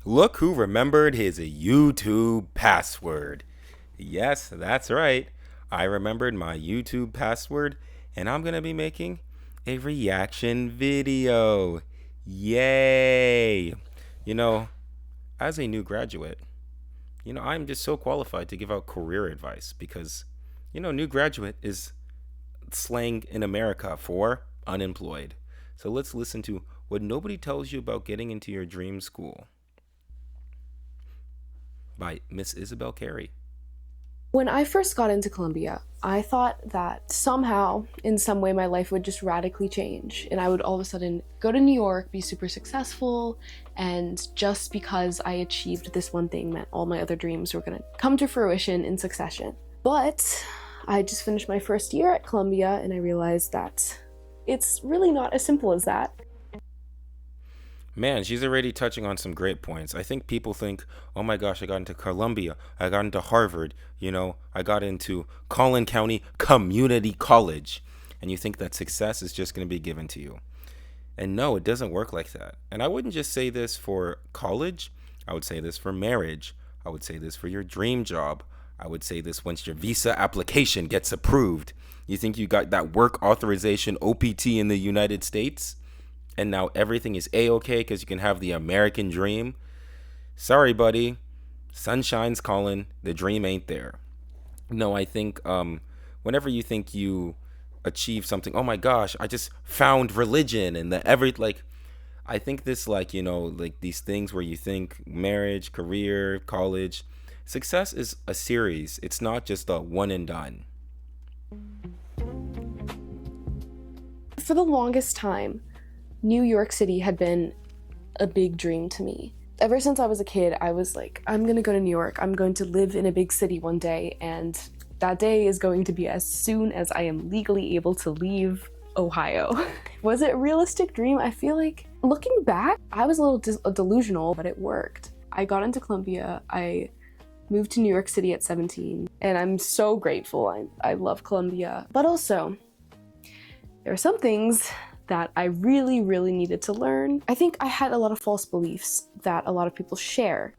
Look who remembered his YouTube password. Yes, that's right. I remembered my YouTube password, and I'm going to be making a reaction video. Yay! You know, as a new graduate, I'm just so qualified to give out career advice because, new graduate is slang in America for unemployed. So let's listen to what nobody tells you about getting into your dream school by Miss Isabelle Kerry. When I first got into Columbia, I thought that somehow, in some way, my life would just radically change. And I would all of a sudden go to New York, be super successful, and just because I achieved this one thing meant all my other dreams were gonna come to fruition in succession. But I just finished my first year at Columbia and I realized that it's really not as simple as that. Man, she's already touching on some great points. I think people think, oh my gosh, I got into Columbia, I got into Harvard, I got into Collin County Community College. And you think that success is just going to be given to you. And no, it doesn't work like that. And I wouldn't just say this for college, I would say this for marriage, I would say this for your dream job, I would say this once your visa application gets approved. You think you got that work authorization OPT in the United States? And now everything is a-okay because you can have the American dream? Sorry, buddy. Sunshine's calling. The dream ain't there. No, I think whenever you think you achieve something, oh my gosh, I just found religion and I think this like these things where you think marriage, career, college, success is a series. It's not just a one and done. For the longest time, New York City had been a big dream to me. Ever since I was a kid, I was like, I'm gonna go to New York. I'm going to live in a big city one day, and that day is going to be as soon as I am legally able to leave Ohio. Was it a realistic dream? I feel like, looking back, I was a little delusional, but it worked. I got into Columbia. I moved to New York City at 17, and I'm so grateful. I love Columbia. But also, there are some things that I really, really needed to learn. I think I had a lot of false beliefs that a lot of people share.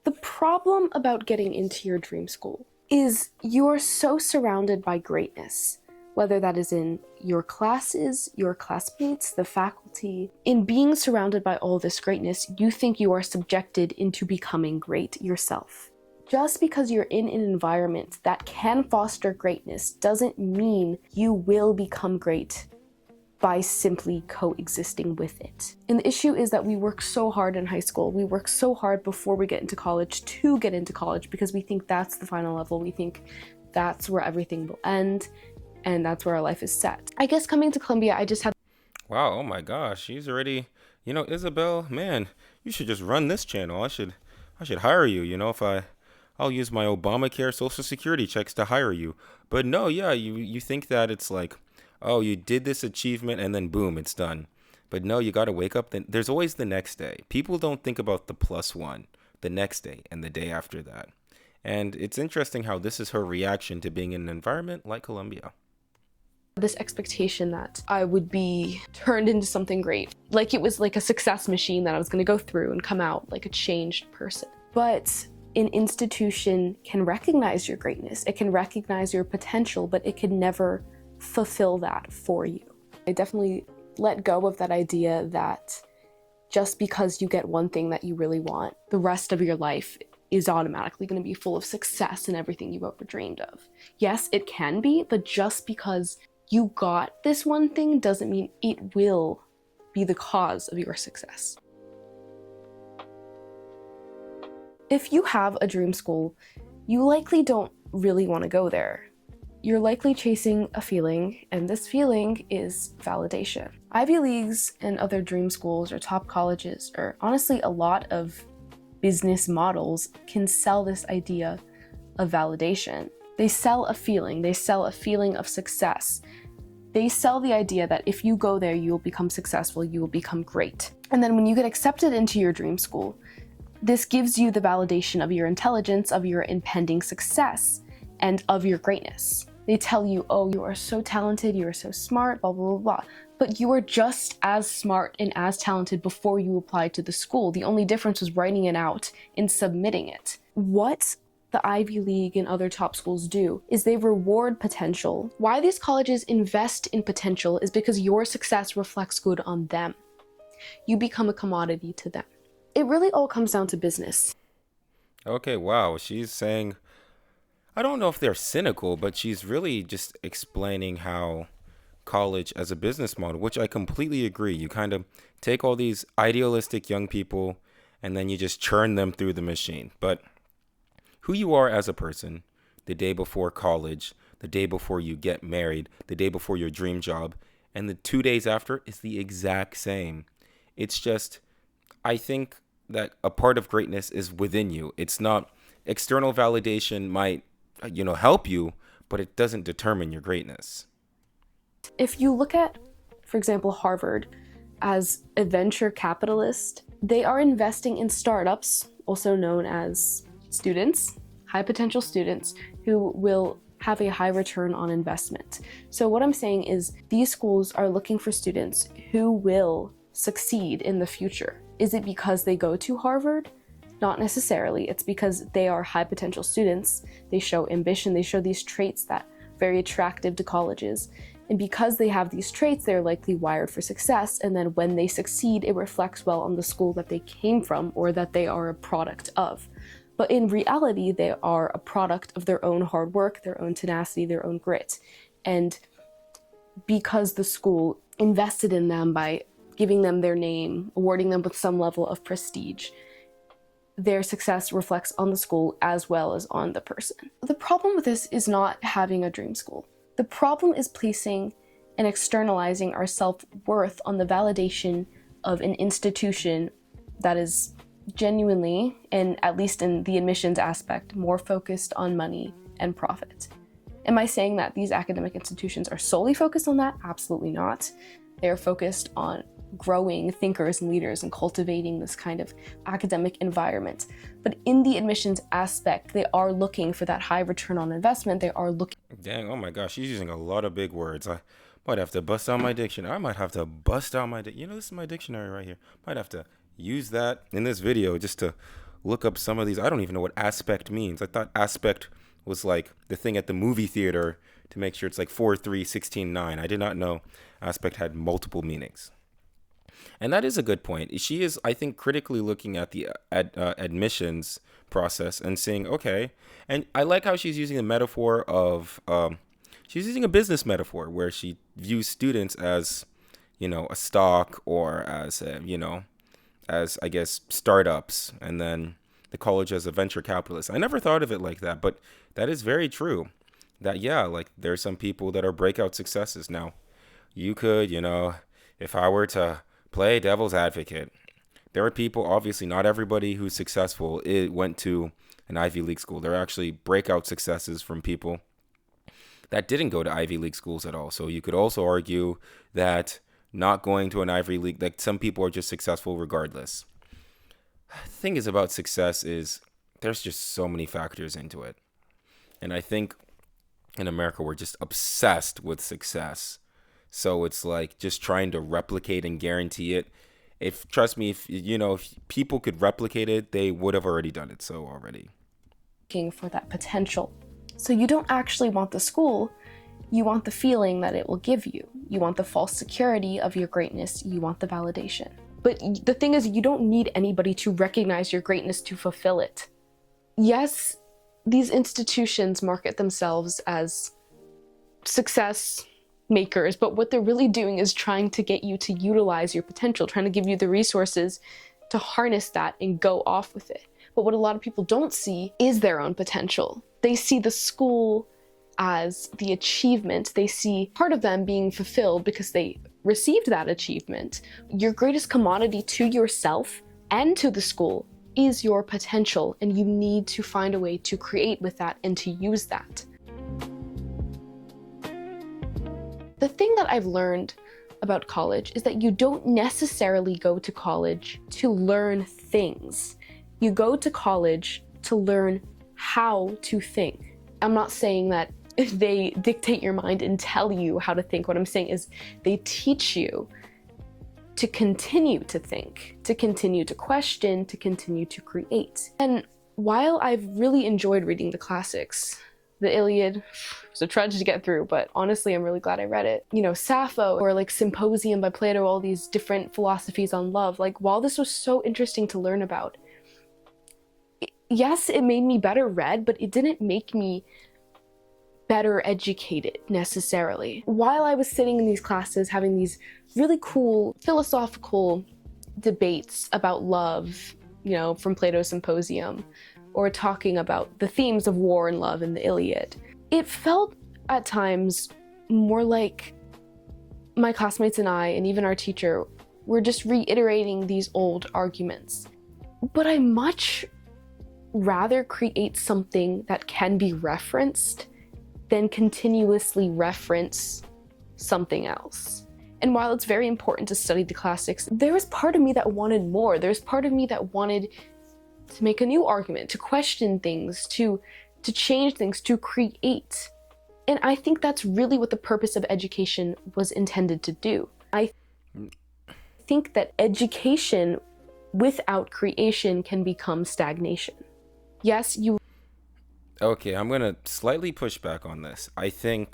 The problem about getting into your dream school is you're so surrounded by greatness, whether that is in your classes, your classmates, the faculty. In being surrounded by all this greatness, you think you are subjected into becoming great yourself. Just because you're in an environment that can foster greatness doesn't mean you will become great by simply coexisting with it. And the issue is that we work so hard in high school. We work so hard before we get into college to get into college because we think that's the final level. We think that's where everything will end and that's where our life is set. I guess coming to Columbia, I just had Wow, oh my gosh, she's already, Isabel, man, you should just run this channel. I should hire you, if I'll use my Obamacare Social Security checks to hire you. But no, yeah, you think that it's like, oh, you did this achievement and then boom, it's done. But no, you got to wake up. There's always the next day. People don't think about the +1, the next day, and the day after that. And it's interesting how this is her reaction to being in an environment like Columbia. this expectation that I would be turned into something great. Like it was like a success machine that I was going to go through and come out like a changed person. But an institution can recognize your greatness, it can recognize your potential, but it can never fulfill that for you. I definitely let go of that idea that just because you get one thing that you really want, the rest of your life is automatically going to be full of success and everything you ever dreamed of. Yes, it can be, but just because you got this one thing doesn't mean it will be the cause of your success. If you have a dream school, you likely don't really want to go there. You're likely chasing a feeling, and this feeling is validation. Ivy Leagues and other dream schools or top colleges, or honestly a lot of business models, can sell this idea of validation. They sell a feeling of success. They sell the idea that if you go there, you will become successful, you will become great. And then when you get accepted into your dream school, this gives you the validation of your intelligence, of your impending success, and of your greatness. They tell you, oh, you are so talented, you are so smart, blah, blah, blah, blah. But you were just as smart and as talented before you applied to the school. The only difference was writing it out and submitting it. What the Ivy League and other top schools do is they reward potential. Why these colleges invest in potential is because your success reflects good on them. You become a commodity to them. It really all comes down to business. Okay, wow. She's saying, I don't know if they're cynical, but she's really just explaining how college as a business model, which I completely agree. You kind of take all these idealistic young people and then you just churn them through the machine. But who you are as a person, the day before college, the day before you get married, the day before your dream job, and the 2 days after is the exact same. It's just, I think that a part of greatness is within you. It's not external validation might, help you, but it doesn't determine your greatness. If you look at, for example, Harvard as a venture capitalist, they are investing in startups, also known as students, high potential students, who will have a high return on investment. So what I'm saying is these schools are looking for students who will succeed in the future. Is it because they go to Harvard? Not necessarily. It's because they are high potential students. They show ambition. They show these traits that are very attractive to colleges. And because they have these traits, they're likely wired for success. And then when they succeed, it reflects well on the school that they came from or that they are a product of. But in reality, they are a product of their own hard work, their own tenacity, their own grit. And because the school invested in them by giving them their name, awarding them with some level of prestige, their success reflects on the school as well as on the person. The problem with this is not having a dream school. The problem is placing and externalizing our self-worth on the validation of an institution that is genuinely, and at least in the admissions aspect, more focused on money and profit. Am I saying that these academic institutions are solely focused on that? Absolutely not. They are focused on growing thinkers and leaders and cultivating this kind of academic environment. But in the admissions aspect, they are looking for that high return on investment. They are looking. Dang, oh my gosh, she's using a lot of big words. I might have to bust out my dictionary. I might have to bust out my, this is my dictionary right here. Might have to use that in this video just to look up some of these. I don't even know what aspect means. I thought aspect was like the thing at the movie theater to make sure it's like 4, 3, 16, 9. I did not know aspect had multiple meanings. And that is a good point. She is, I think, critically looking at the admissions process and saying, okay, and I like how she's using the metaphor of, she's using a business metaphor where she views students as, a stock or as, as, I guess, startups, and then the college as a venture capitalist. I never thought of it like that, but that is very true. That, yeah, like there's some people that are breakout successes. Now, you could, if I were to play devil's advocate, there are people, obviously not everybody who's successful went to an Ivy League school. There are actually breakout successes from people that didn't go to Ivy League schools at all. So you could also argue that not going to an Ivy League, like some people are just successful regardless. The thing is about success is there's just so many factors into it. And I think in America, we're just obsessed with success. So it's like just trying to replicate and guarantee it. Trust me, if people could replicate it, they would have already done it so already. Looking for that potential. So you don't actually want the school, you want the feeling that it will give you. You want the false security of your greatness, you want the validation. But the thing is, you don't need anybody to recognize your greatness to fulfill it. Yes, these institutions market themselves as success makers, but what they're really doing is trying to get you to utilize your potential, trying to give you the resources to harness that and go off with it. But what a lot of people don't see is their own potential. They see the school as the achievement. They see part of them being fulfilled because they received that achievement. Your greatest commodity to yourself and to the school is your potential, and you need to find a way to create with that and to use that. The thing that I've learned about college is that you don't necessarily go to college to learn things. You go to college to learn how to think. I'm not saying that they dictate your mind and tell you how to think. What I'm saying is they teach you to continue to think, to continue to question, to continue to create. And while I've really enjoyed reading the classics, the Iliad was a trudge to get through, but honestly, I'm really glad I read it. You know, Sappho or like Symposium by Plato, all these different philosophies on love. Like, while this was so interesting to learn about, yes, it made me better read, but it didn't make me better educated necessarily. While I was sitting in these classes having these really cool philosophical debates about love, you know, from Plato's Symposium, or talking about the themes of war and love in the Iliad, it felt at times more like my classmates and I, and even our teacher, were just reiterating these old arguments. But I much rather create something that can be referenced than continuously reference something else. And while it's very important to study the classics, there was part of me that wanted more. There's part of me that wanted to make a new argument, to question things, to change things, to create. And I think that's really what the purpose of education was intended to do. I think that education without creation can become stagnation. Yes, you. Okay, I'm gonna slightly push back on this. I kind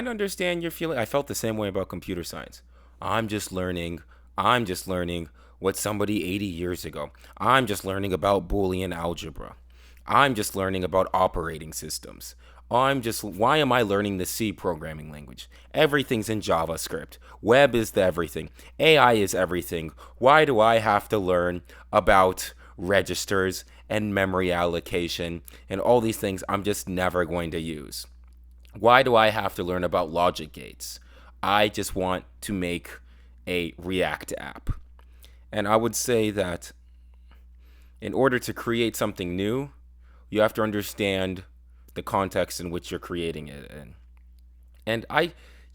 of understand your feeling. I felt the same way about computer science. I'm just learning. I'm just learning what somebody 80 years ago. I'm just learning about Boolean algebra. I'm just learning about operating systems. Why am I learning the C programming language? Everything's in JavaScript. Web is the everything. AI is everything. Why do I have to learn about registers and memory allocation and all these things I'm just never going to use? Why do I have to learn about logic gates? I just want to make a React app. And I would say that in order to create something new, you have to understand the context in which you're creating it in. And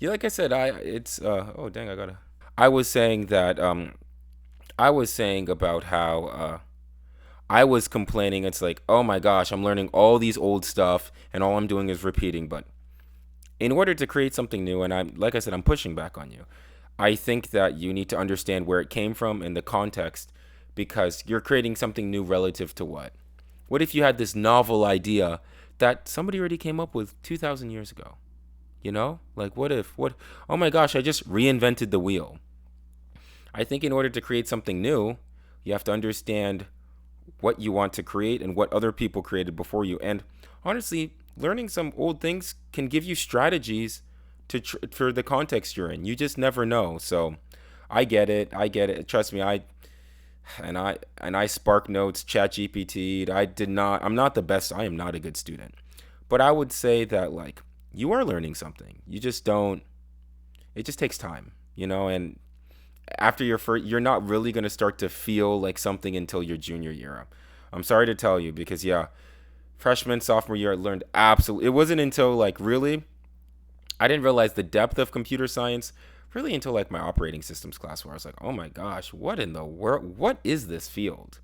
like I said, oh dang, I was saying that, I was saying about how, I was complaining. It's like, oh my gosh, I'm learning all these old stuff and all I'm doing is repeating. But in order to create something new, and like I said, I'm pushing back on you. I think that you need to understand where it came from and the context, because you're creating something new relative to what? What if you had this novel idea that somebody already came up with 2,000 years ago? You know? Like, oh my gosh, I just reinvented the wheel. I think in order to create something new, you have to understand what you want to create and what other people created before you. And honestly, learning some old things can give you strategies for the context you're in. You just never know. So I get it. Trust me, I Spark Notes, Chat GPT. I'm not the best. I am not a good student. But I would say that, like, you are learning something. You just don't, it just takes time, you know, and after you're not really going to start to feel like something until your junior year. I'm sorry to tell you, because freshman, sophomore year, I learned absolutely, it wasn't until like really, I didn't realize the depth of computer science really until like my operating systems class, where I was like, oh my gosh, what in the world, what is this field?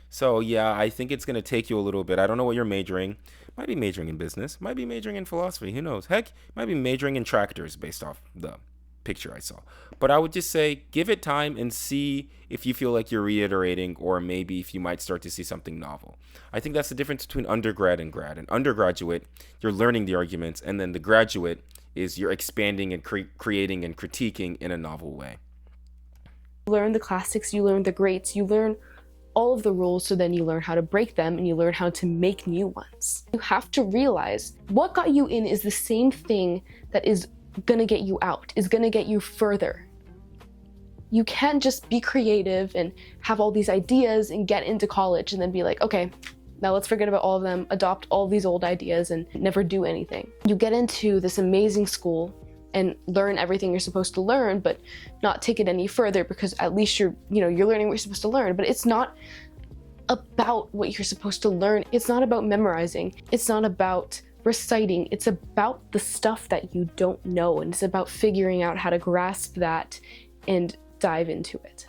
So yeah, I think it's going to take you a little bit. I don't know what you're majoring. Might be majoring in business, might be majoring in philosophy, who knows? Heck, might be majoring in tractors based off the picture I saw. But I would just say give it time and see if you feel like you're reiterating, or maybe if you might start to see something novel. I think that's the difference between undergrad and grad. An undergraduate, you're learning the arguments, and then the graduate is you're expanding and creating and critiquing in a novel way. You learn the classics, you learn the greats, you learn all of the rules, so then you learn how to break them and you learn how to make new ones. You have to realize what got you in is the same thing that is gonna get you out, is gonna get you further. You can't just be creative and have all these ideas and get into college and then be like, okay, now let's forget about all of them, adopt all these old ideas and never do anything. You get into this amazing school and learn everything you're supposed to learn, but not take it any further, because at least you're learning what you're supposed to learn. But it's not about what you're supposed to learn. It's not about memorizing. It's not about reciting. It's about the stuff that you don't know, and it's about figuring out how to grasp that and dive into it.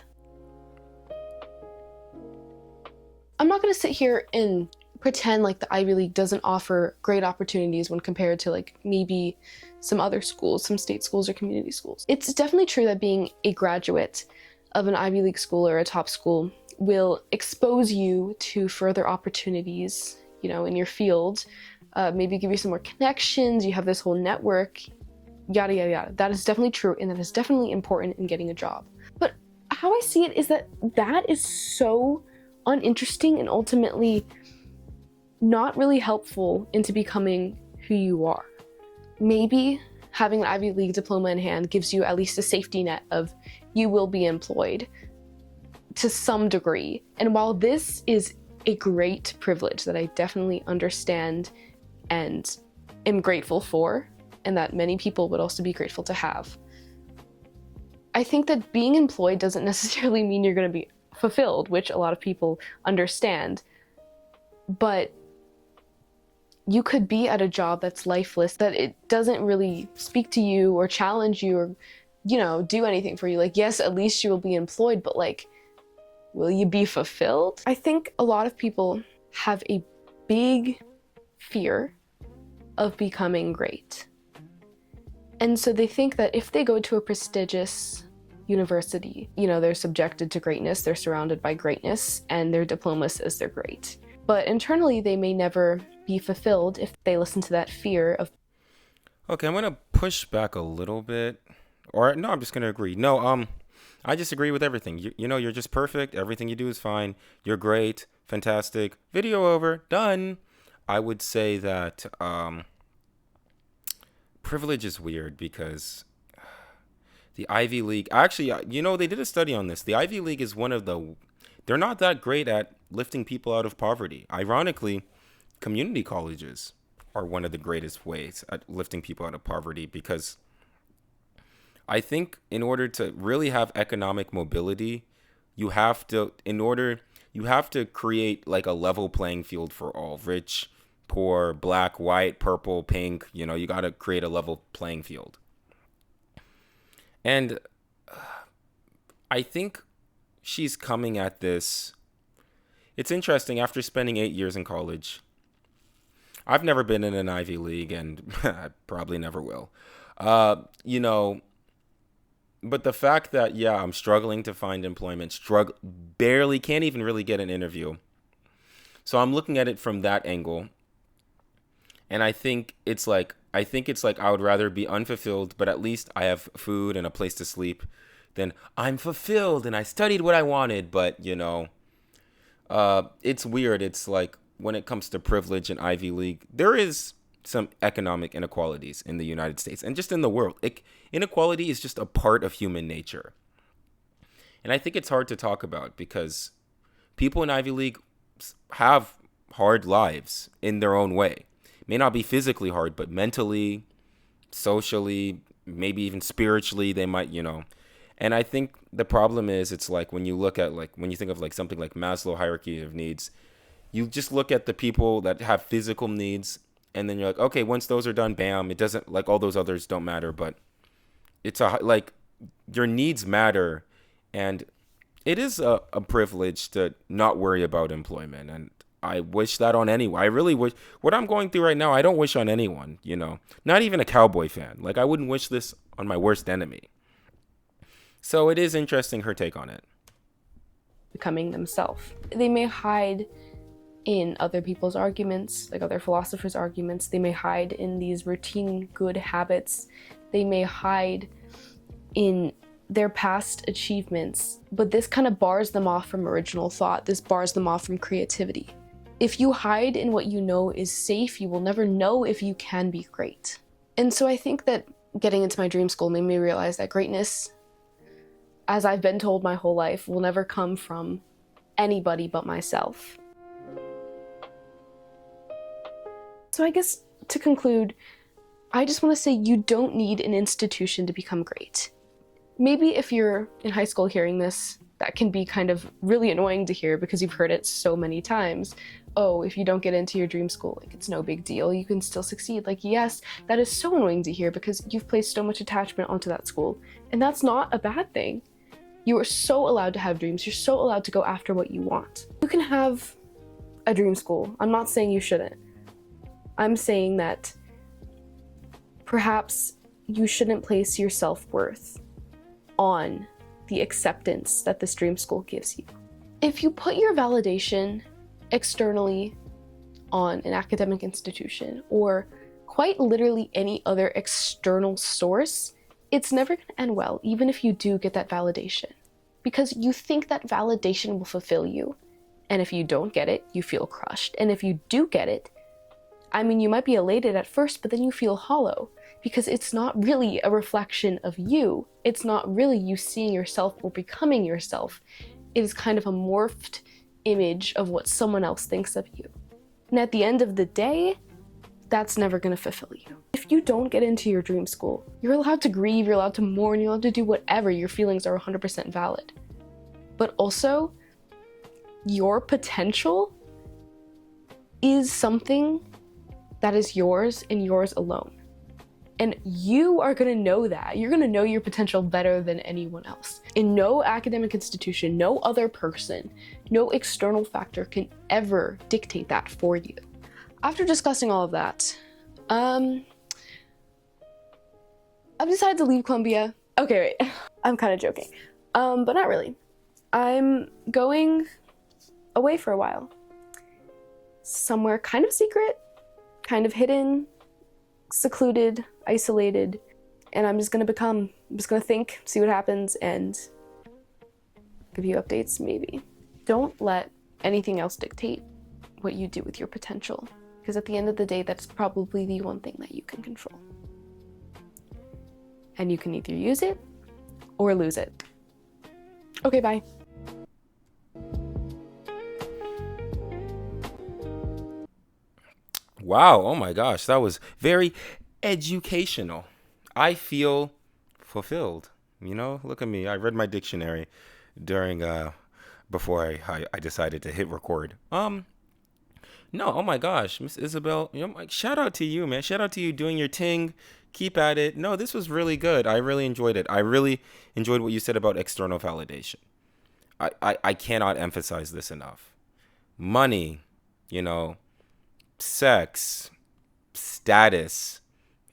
I'm not going to sit here and pretend like the Ivy League doesn't offer great opportunities when compared to like maybe some other schools, some state schools or community schools. It's definitely true that being a graduate of an Ivy League school or a top school will expose you to further opportunities, in your field, maybe give you some more connections, you have this whole network, yada, yada, yada. That is definitely true, and that is definitely important in getting a job. But how I see it is that that is so uninteresting and ultimately not really helpful into becoming who you are. Maybe having an Ivy League diploma in hand gives you at least a safety net of you will be employed to some degree. And while this is a great privilege that I definitely understand and am grateful for, and that many people would also be grateful to have, I think that being employed doesn't necessarily mean you're going to be fulfilled, which a lot of people understand. But you could be at a job that's lifeless, that it doesn't really speak to you or challenge you or, do anything for you. Like, yes, at least you will be employed, but like, will you be fulfilled? I think a lot of people have a big fear of becoming great. And so they think that if they go to a prestigious university, they're subjected to greatness, they're surrounded by greatness, and their diploma says they're great. But internally, they may never be fulfilled if they listen to that fear of. Okay, I'm gonna push back a little bit, or no, I'm just gonna agree. No, I just agree with everything. You're just perfect. Everything you do is fine. You're great, fantastic. Video over, done. I would say that privilege is weird because the Ivy League. Actually, they did a study on this. The Ivy League is one of the. They're not that great at lifting people out of poverty. Ironically, community colleges are one of the greatest ways at lifting people out of poverty because I think in order to really have economic mobility, you have to create like a level playing field for all, rich, poor, black, white, purple, pink, you got to create a level playing field. And I think she's coming at this. It's interesting, after spending 8 years in college, I've never been in an Ivy League and I probably never will. But the fact that, I'm struggling to find employment, barely can't even really get an interview. So I'm looking at it from that angle. And I think it's like I would rather be unfulfilled, but at least I have food and a place to sleep, than I'm fulfilled and I studied what I wanted. But, it's weird. It's like when it comes to privilege and Ivy League, there is some economic inequalities in the United States and just in the world. Inequality is just a part of human nature. And I think it's hard to talk about because people in Ivy League have hard lives in their own way. It may not be physically hard, but mentally, socially, maybe even spiritually, they might, And I think the problem is, it's like when you think of like something like Maslow hierarchy of needs, you just look at the people that have physical needs, and then you're like, okay, once those are done, bam, it doesn't, like, all those others don't matter, but it's your needs matter, and it is a privilege to not worry about employment, and I wish that on anyone. I really wish, what I'm going through right now, I don't wish on anyone, not even a Cowboy fan. Like, I wouldn't wish this on my worst enemy. So it is interesting, her take on it. Becoming themselves. They may hide in other people's arguments, like other philosophers' arguments. They may hide in these routine good habits. They may hide in their past achievements. But this kind of bars them off from original thought. This bars them off from creativity. If you hide in what you know is safe, you will never know if you can be great. And so I think that getting into my dream school made me realize that greatness, as I've been told my whole life, will never come from anybody but myself. So I guess to conclude, I just want to say you don't need an institution to become great. Maybe if you're in high school hearing this, that can be kind of really annoying to hear because you've heard it so many times. Oh, if you don't get into your dream school, like, it's no big deal, you can still succeed. Like, yes, that is so annoying to hear because you've placed so much attachment onto that school. And that's not a bad thing. You are so allowed to have dreams. You're so allowed to go after what you want. You can have a dream school. I'm not saying you shouldn't. I'm saying that perhaps you shouldn't place your self-worth on the acceptance that this dream school gives you. If you put your validation externally on an academic institution or quite literally any other external source, it's never going to end well, even if you do get that validation, because you think that validation will fulfill you. And if you don't get it, you feel crushed. And if you do get it, I mean, you might be elated at first, but then you feel hollow because it's not really a reflection of you. It's not really you seeing yourself or becoming yourself. It is kind of a morphed image of what someone else thinks of you. And at the end of the day, that's never going to fulfill you. If you don't get into your dream school, you're allowed to grieve, you're allowed to mourn, you're allowed to do whatever. Your feelings are 100% valid. But also, your potential is something that is yours and yours alone. And you are going to know that. You're going to know your potential better than anyone else. In no academic institution, no other person, no external factor can ever dictate that for you. After discussing all of that, I've decided to leave Columbia. Okay, wait, I'm kind of joking, but not really. I'm going away for a while. Somewhere kind of secret, kind of hidden, secluded, isolated, and I'm just gonna think, see what happens, and give you updates, maybe. Don't let anything else dictate what you do with your potential, because at the end of the day, that's probably the one thing that you can control. And you can either use it or lose it. Okay, bye. Wow, oh my gosh, that was very educational. I feel fulfilled. Look at me. I read my dictionary during before I decided to hit record. No, oh my gosh, Miss Isabel, like, shout out to you, man. Shout out to you doing your thing. Keep at it. No, this was really good. I really enjoyed it. I really enjoyed what you said about external validation. I cannot emphasize this enough. Money, you know, sex, status,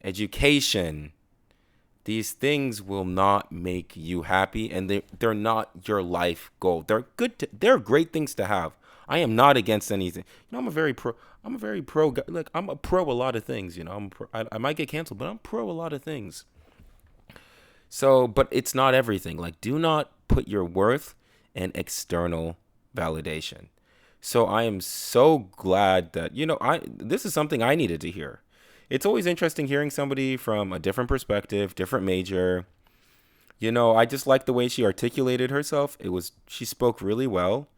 education, these things will not make you happy, and they're not your life goal. They're great things to have. I am not against anything. I'm a very pro guy. Like, I'm a pro a lot of things, I might get canceled, but I'm pro a lot of things. So, but it's not everything. Like, do not put your worth in external validation. So I am so glad that, this is something I needed to hear. It's always interesting hearing somebody from a different perspective, different major. I just like the way she articulated herself. She spoke really well.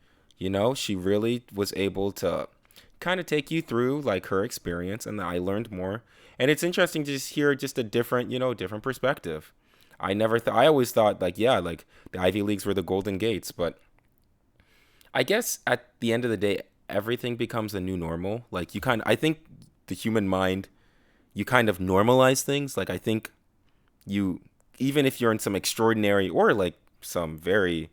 She really was able to kind of take you through like her experience, and I learned more. And it's interesting to just hear just a different, different perspective. I always thought like, yeah, like the Ivy Leagues were the Golden Gates, but I guess at the end of the day, everything becomes a new normal. Like I think the human mind, you kind of normalize things. Like I think even if you're in some extraordinary or like some very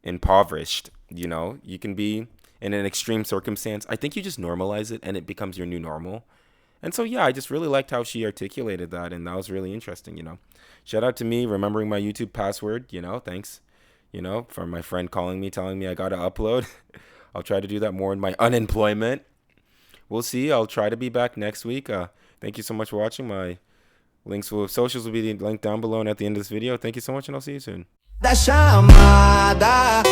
impoverished, you can be in an extreme circumstance. I think you just normalize it and it becomes your new normal. And so, yeah, I just really liked how she articulated that. And that was really interesting. Shout out to me remembering my YouTube password, thanks, for my friend calling me, telling me I got to upload. I'll try to do that more in my unemployment. We'll see. I'll try to be back next week. Thank you so much for watching. My socials will be linked down below and at the end of this video. Thank you so much, and I'll see you soon. Da chamada